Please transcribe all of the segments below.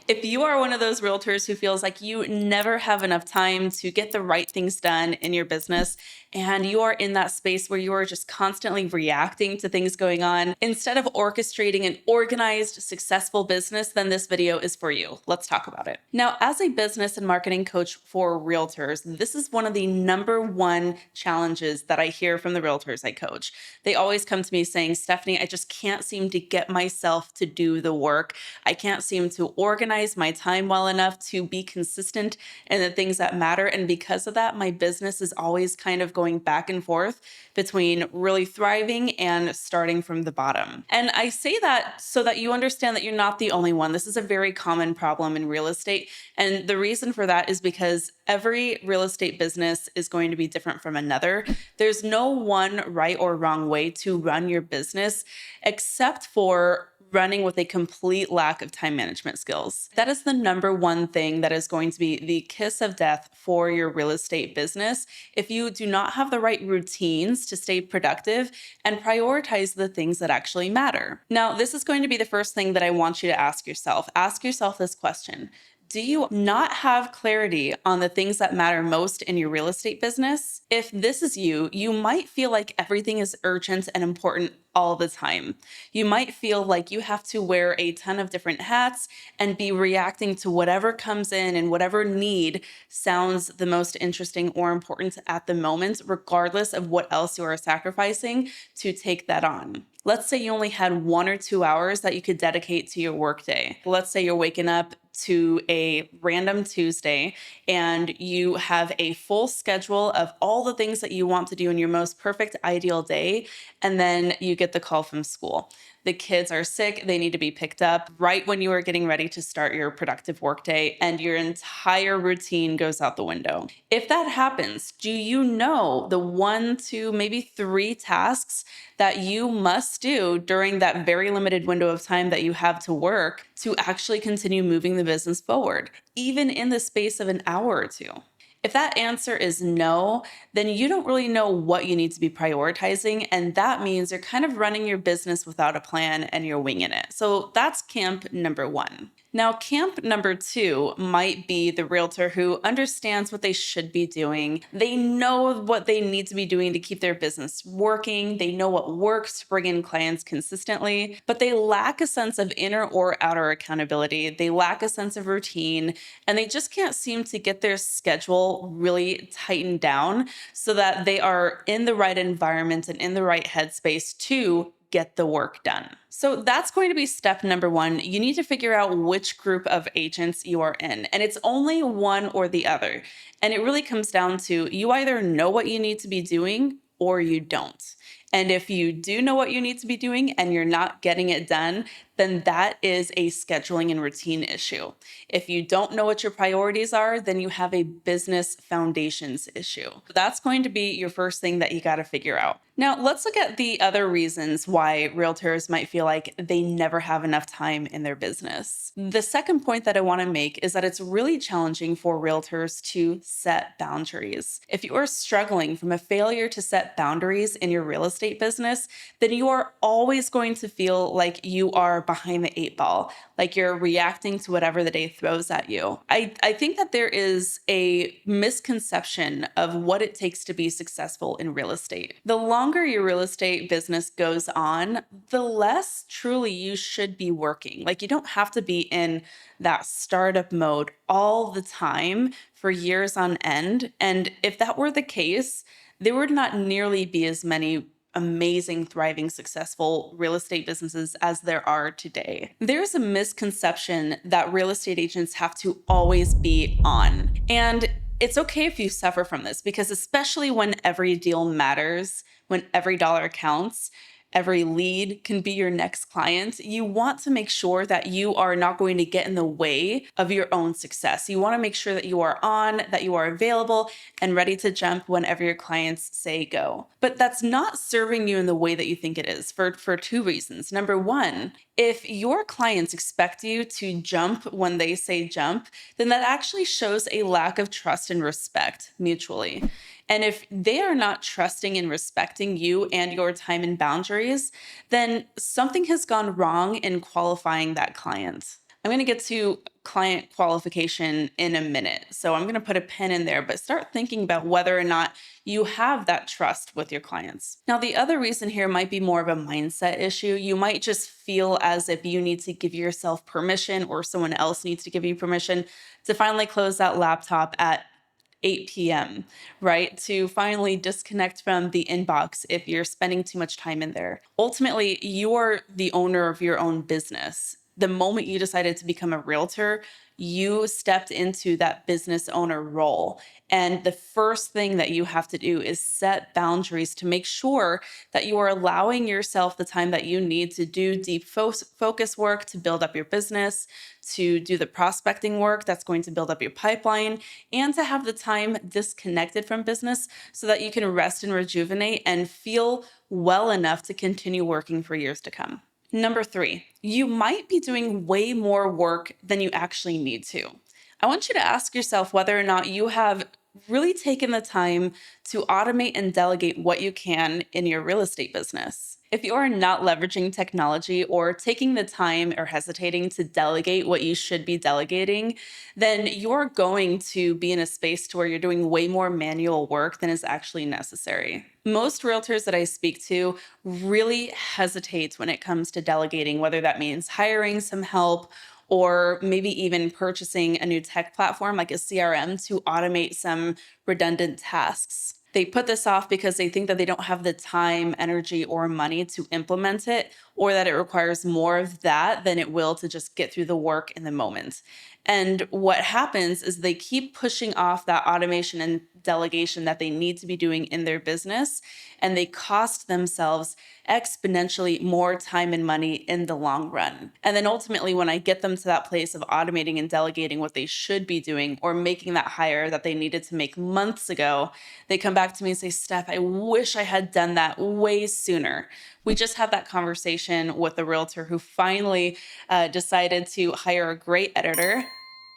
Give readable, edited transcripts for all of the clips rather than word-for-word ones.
If you are one of those realtors who feels like you never have enough time to get the right things done in your business, and you are in that space where you are just constantly reacting to things going on instead of orchestrating an organized, successful business, then this video is for you. Let's talk about it. Now, as a business and marketing coach for realtors, this is one of the number one challenges that I hear from the realtors I coach. They always come to me saying, Stephanie, I just can't seem to get myself to do the work. I can't seem to organize my time well enough to be consistent in the things that matter. And because of that, my business is always kind of going back and forth between really thriving and starting from the bottom. And I say that so that you understand that you're not the only one. This is a very common problem in real estate. And the reason for that is because every real estate business is going to be different from another. There's no one right or wrong way to run your business, except for running with a complete lack of time management skills. That is the number one thing that is going to be the kiss of death for your real estate business if you do not have the right routines to stay productive and prioritize the things that actually matter. Now, this is going to be the first thing that I want you to ask yourself. Ask yourself this question. Do you not have clarity on the things that matter most in your real estate business? If this is you, you might feel like everything is urgent and important all the time. You might feel like you have to wear a ton of different hats and be reacting to whatever comes in and whatever need sounds the most interesting or important at the moment, regardless of what else you are sacrificing to take that on. Let's say you only had 1 or 2 hours that you could dedicate to your workday. Let's say you're waking up to a random Tuesday and you have a full schedule of all the things that you want to do in your most perfect ideal day, and then you get the call from school. The kids are sick, they need to be picked up right when you are getting ready to start your productive workday, and your entire routine goes out the window. If that happens, do you know the 1, 2, maybe 3 tasks that you must do during that very limited window of time that you have to work to actually continue moving the business forward, even in the space of an hour or two? If that answer is no, then you don't really know what you need to be prioritizing. And that means you're kind of running your business without a plan and you're winging it. So that's camp number 1. Now, camp number 2 might be the realtor who understands what they should be doing. They know what they need to be doing to keep their business working. They know what works to bring in clients consistently, but they lack a sense of inner or outer accountability. They lack a sense of routine, and they just can't seem to get their schedule really tightened down so that they are in the right environment and in the right headspace to get the work done. So that's going to be step number 1. You need to figure out which group of agents you are in, and it's only one or the other. And it really comes down to you either know what you need to be doing or you don't. And if you do know what you need to be doing and you're not getting it done, then that is a scheduling and routine issue. If you don't know what your priorities are, then you have a business foundations issue. That's going to be your first thing that you got to figure out. Now, let's look at the other reasons why realtors might feel like they never have enough time in their business. The second point that I want to make is that it's really challenging for realtors to set boundaries. If you are struggling from a failure to set boundaries in your real estate business, then you are always going to feel like you are behind the 8 ball, like you're reacting to whatever the day throws at you. I think that there is a misconception of what it takes to be successful in real estate. The longer your real estate business goes on, the less truly you should be working. Like, you don't have to be in that startup mode all the time for years on end. And if that were the case, there would not nearly be as many amazing, thriving, successful real estate businesses as there are today. There's a misconception that real estate agents have to always be on. And it's okay if you suffer from this, because especially when every deal matters, when every dollar counts, every lead can be your next client, you want to make sure that you are not going to get in the way of your own success. You want to make sure that you are on, that you are available and ready to jump whenever your clients say go. But that's not serving you in the way that you think it is for 2 reasons. Number 1, if your clients expect you to jump when they say jump, then that actually shows a lack of trust and respect mutually. And if they are not trusting and respecting you and your time and boundaries, then something has gone wrong in qualifying that client. I'm going to get to client qualification in a minute. So I'm going to put a pin in there, but start thinking about whether or not you have that trust with your clients. Now, the other reason here might be more of a mindset issue. You might just feel as if you need to give yourself permission or someone else needs to give you permission to finally close that laptop at 8 p.m., right? To finally disconnect from the inbox if you're spending too much time in there. Ultimately, you're the owner of your own business. The moment you decided to become a realtor, you stepped into that business owner role. And the first thing that you have to do is set boundaries to make sure that you are allowing yourself the time that you need to do deep focus work to build up your business, to do the prospecting work that's going to build up your pipeline, and to have the time disconnected from business so that you can rest and rejuvenate and feel well enough to continue working for years to come. Number 3, you might be doing way more work than you actually need to. I want you to ask yourself whether or not you have really taken the time to automate and delegate what you can in your real estate business. If you are not leveraging technology or taking the time or hesitating to delegate what you should be delegating, then you're going to be in a space to where you're doing way more manual work than is actually necessary. Most realtors that I speak to really hesitate when it comes to delegating, whether that means hiring some help or maybe even purchasing a new tech platform like a CRM to automate some redundant tasks. They put this off because they think that they don't have the time, energy, or money to implement it, or that it requires more of that than it will to just get through the work in the moment. And what happens is they keep pushing off that automation and delegation that they need to be doing in their business, and they cost themselves exponentially more time and money in the long run. And then ultimately, when I get them to that place of automating and delegating what they should be doing or making that hire that they needed to make months ago, they come back to me and say, Steph, I wish I had done that way sooner. We just had that conversation with a realtor who finally decided to hire a great editor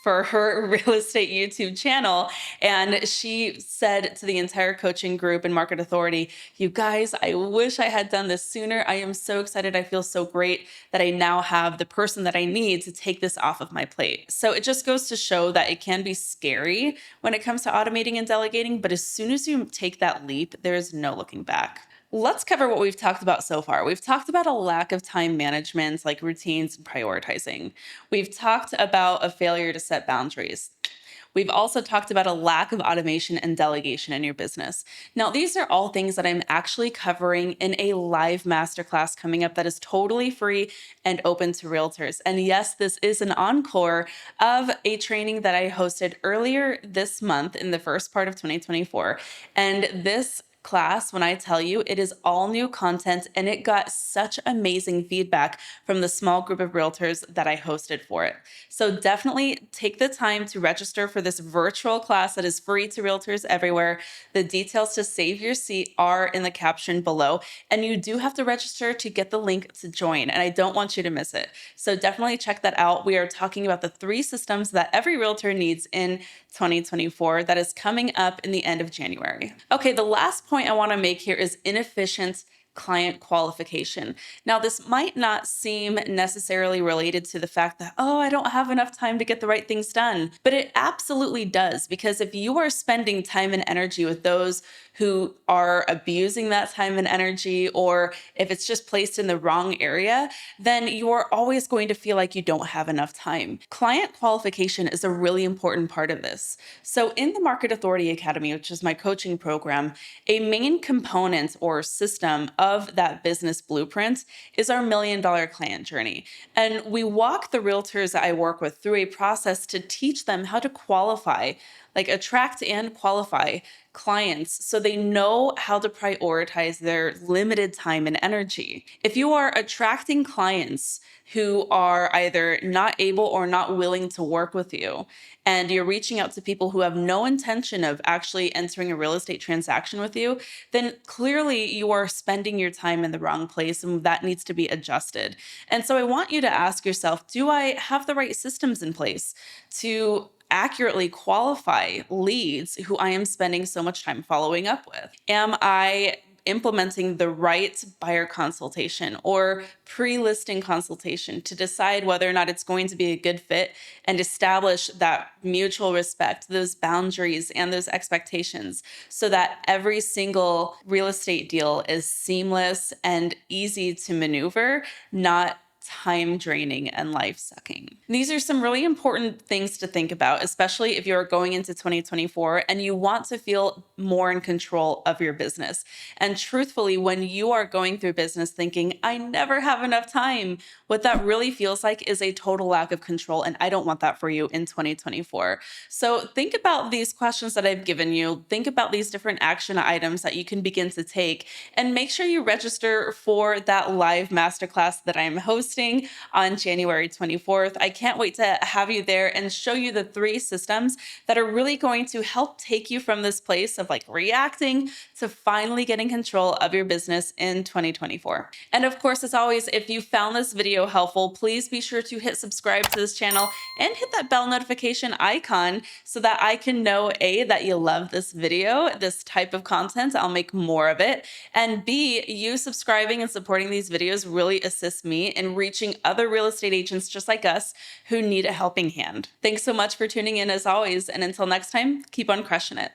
for her real estate YouTube channel. And she said to the entire coaching group and Market Authority, you guys, I wish I had done this sooner. I am so excited. I feel so great that I now have the person that I need to take this off of my plate. So it just goes to show that it can be scary when it comes to automating and delegating. But as soon as you take that leap, there is no looking back. Let's cover what we've talked about so far. We've talked about a lack of time management, like routines and prioritizing. We've talked about a failure to set boundaries. We've also talked about a lack of automation and delegation in your business. Now, these are all things that I'm actually covering in a live masterclass coming up that is totally free and open to realtors. And yes, this is an encore of a training that I hosted earlier this month in the first part of 2024. And this class, when I tell you, it is all new content and it got such amazing feedback from the small group of realtors that I hosted for it. So definitely take the time to register for this virtual class that is free to realtors everywhere. The details to save your seat are in the caption below, and you do have to register to get the link to join, and I don't want you to miss it. So definitely check that out. We are talking about the 3 systems that every realtor needs in 2024 that is coming up in the end of January. Okay, the last point I want to make here is inefficient client qualification. Now, this might not seem necessarily related to the fact that, oh, I don't have enough time to get the right things done, but it absolutely does, because if you are spending time and energy with those who are abusing that time and energy, or if it's just placed in the wrong area, then you're always going to feel like you don't have enough time. Client qualification is a really important part of this. So in the Market Authority Academy, which is my coaching program, a main component or system of that business blueprint is our $1 million client journey. And we walk the realtors that I work with through a process to teach them how to qualify, like attract and qualify clients so they know how to prioritize their limited time and energy. If you are attracting clients who are either not able or not willing to work with you, and you're reaching out to people who have no intention of actually entering a real estate transaction with you, then clearly you are spending your time in the wrong place, and that needs to be adjusted. And so I want you to ask yourself, do I have the right systems in place to accurately qualify leads who I am spending so much time following up with? Am I implementing the right buyer consultation or pre-listing consultation to decide whether or not it's going to be a good fit and establish that mutual respect, those boundaries and those expectations so that every single real estate deal is seamless and easy to maneuver, not time draining and life sucking. These are some really important things to think about, especially if you're going into 2024 and you want to feel more in control of your business. And truthfully, when you are going through business thinking, I never have enough time, what that really feels like is a total lack of control. And I don't want that for you in 2024. So think about these questions that I've given you. Think about these different action items that you can begin to take, and make sure you register for that live masterclass that I'm hosting on January 24th. I can't wait to have you there and show you the 3 systems that are really going to help take you from this place of like reacting to finally getting control of your business in 2024. And of course, as always, if you found this video helpful, please be sure to hit subscribe to this channel and hit that bell notification icon so that I can know A, that you love this video, this type of content, I'll make more of it, and B, you subscribing and supporting these videos really assists me in reaching other real estate agents just like us who need a helping hand. Thanks so much for tuning in as always, and until next time, keep on crushing it.